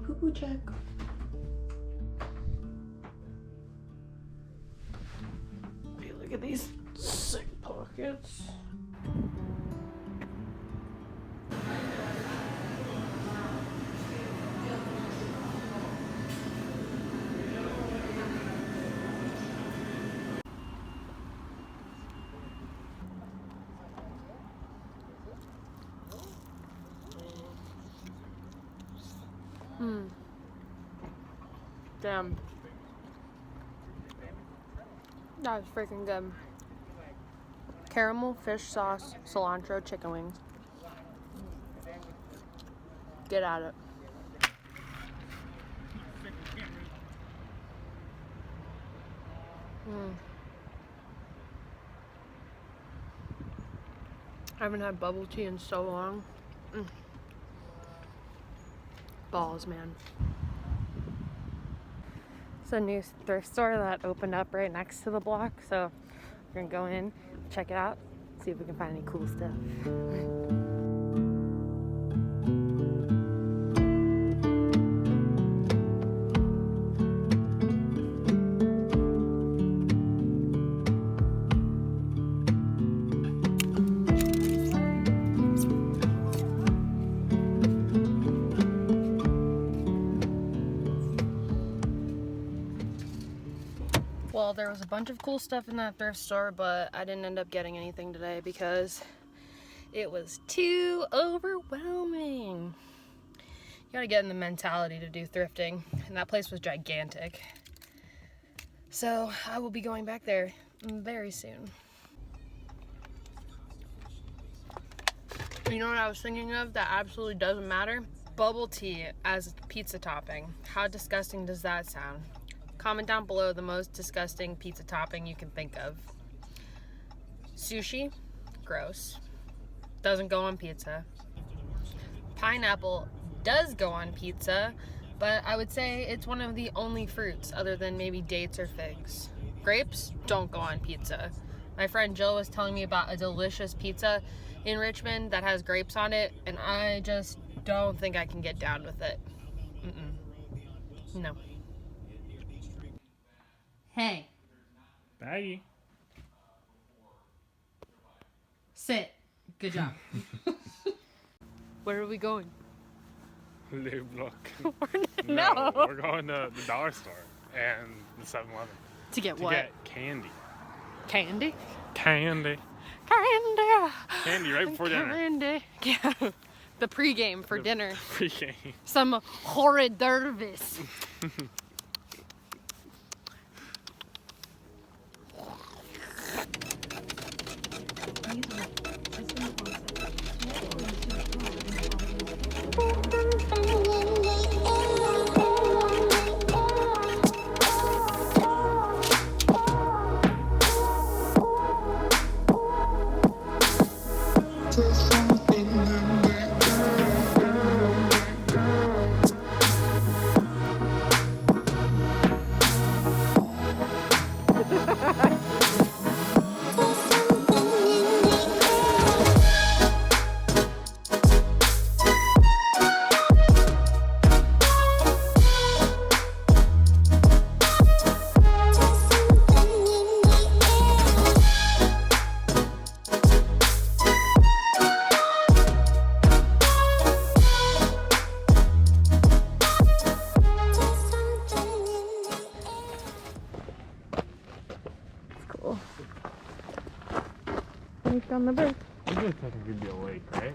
poo-poo check. Hey, look at these sick pockets. Damn. That was freaking good. Caramel, fish sauce, cilantro, chicken wings. Get at it. I haven't had bubble tea in so long. Balls, man. It's a new thrift store that opened up right next to the block, so we're gonna go in, check it out, see if we can find any cool stuff. Well, there was a bunch of cool stuff in that thrift store, but I didn't end up getting anything today because it was too overwhelming. You gotta get in the mentality to do thrifting, and that place was gigantic. So I will be going back there very soon. You know what I was thinking of that absolutely doesn't matter? Bubble tea as pizza topping. How disgusting does that sound? Comment down below the most disgusting pizza topping you can think of. Sushi, gross. Doesn't go on pizza. Pineapple does go on pizza, but I would say it's one of the only fruits other than maybe dates or figs. Grapes don't go on pizza. My friend Jill was telling me about a delicious pizza in Richmond that has grapes on it, and I just don't think I can get down with it. No. Hey. Baggy. Sit. Good job. Where are we going? Le Block. No. We're going to the dollar store and the 7-Eleven. To get to what? get candy. Candy? Candy. Candy. Candy right before dinner. Candy. Yeah. The pregame for dinner. Pregame. Some hors d'oeuvres. On the bridge. This is technically be a lake, right?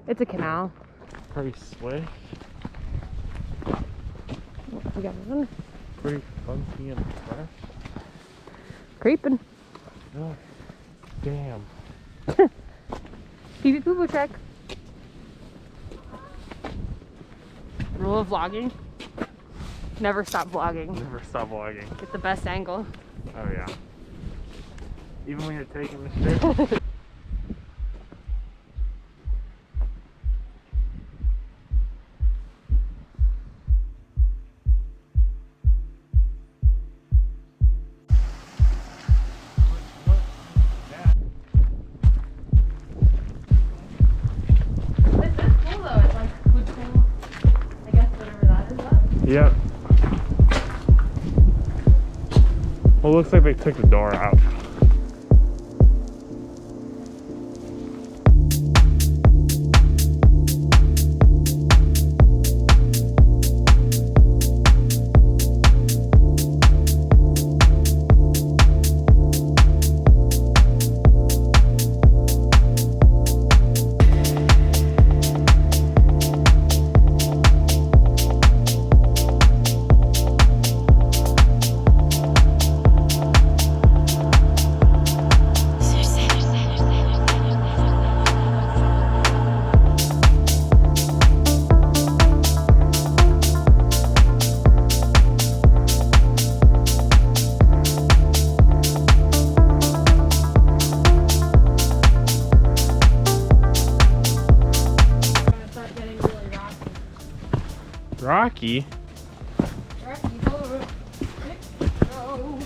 It's a canal. Pretty swift. We got one. Pretty funky and fresh. Creeping. Oh, damn. Pee poo poo check. Rule of vlogging. Never stop vlogging. Never stop vlogging. Get the best angle. Oh yeah. Even when you're taking the shit. Yep. Well, it looks like they took the door out. Rocky? Rocky Horror. No.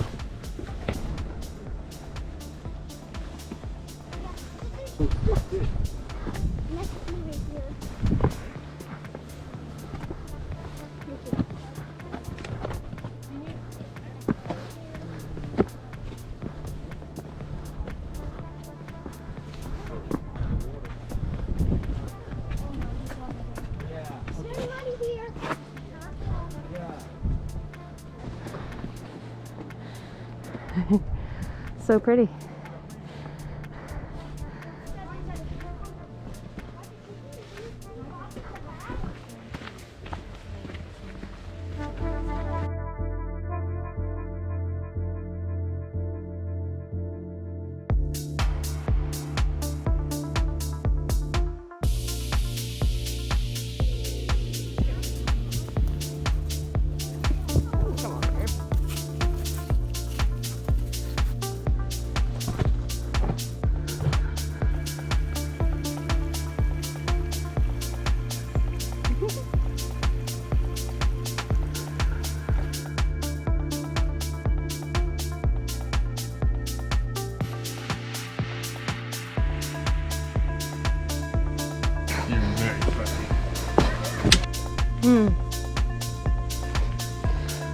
So pretty.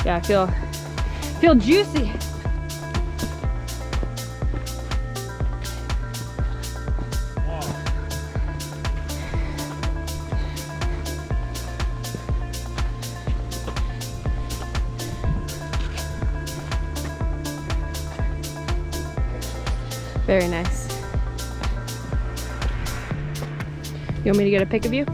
Yeah, I feel juicy. Very nice. You want me to get a pic of you?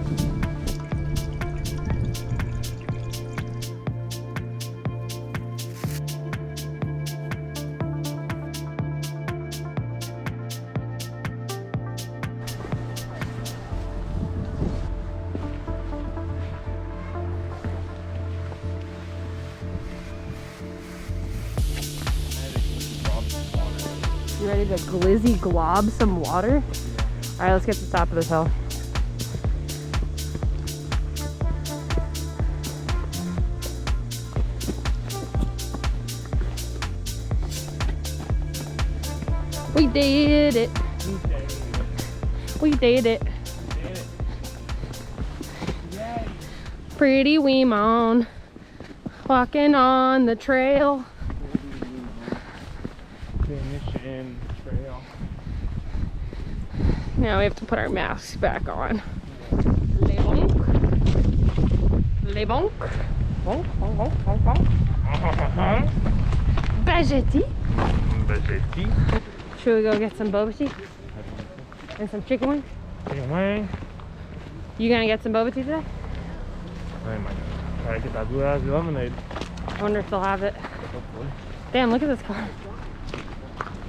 You ready to glizzy glob some water? All right, let's get to the top of this hill. We did it. We did it. Pretty wee moan, walking on the trail. Trail. Now we have to put our masks back on. Les bonk. Les bonk. Bonk, bonk, bonk, bonk, bonk. Bagetti. Bagetti. Should we go get some boba tea? And some chicken wings? Chicken wing. You gonna get some boba tea today? I might try to get that blue raspberry lemonade. I wonder if they'll have it. Hopefully. Damn, look at this car.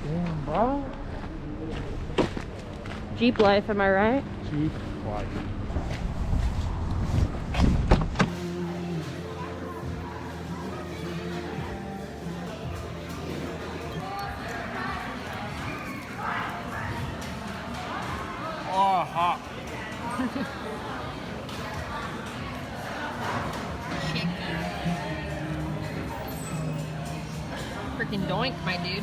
Damn, bro. Jeep life, am I right? Jeep life. Oh, hot. Freaking doink, my dude.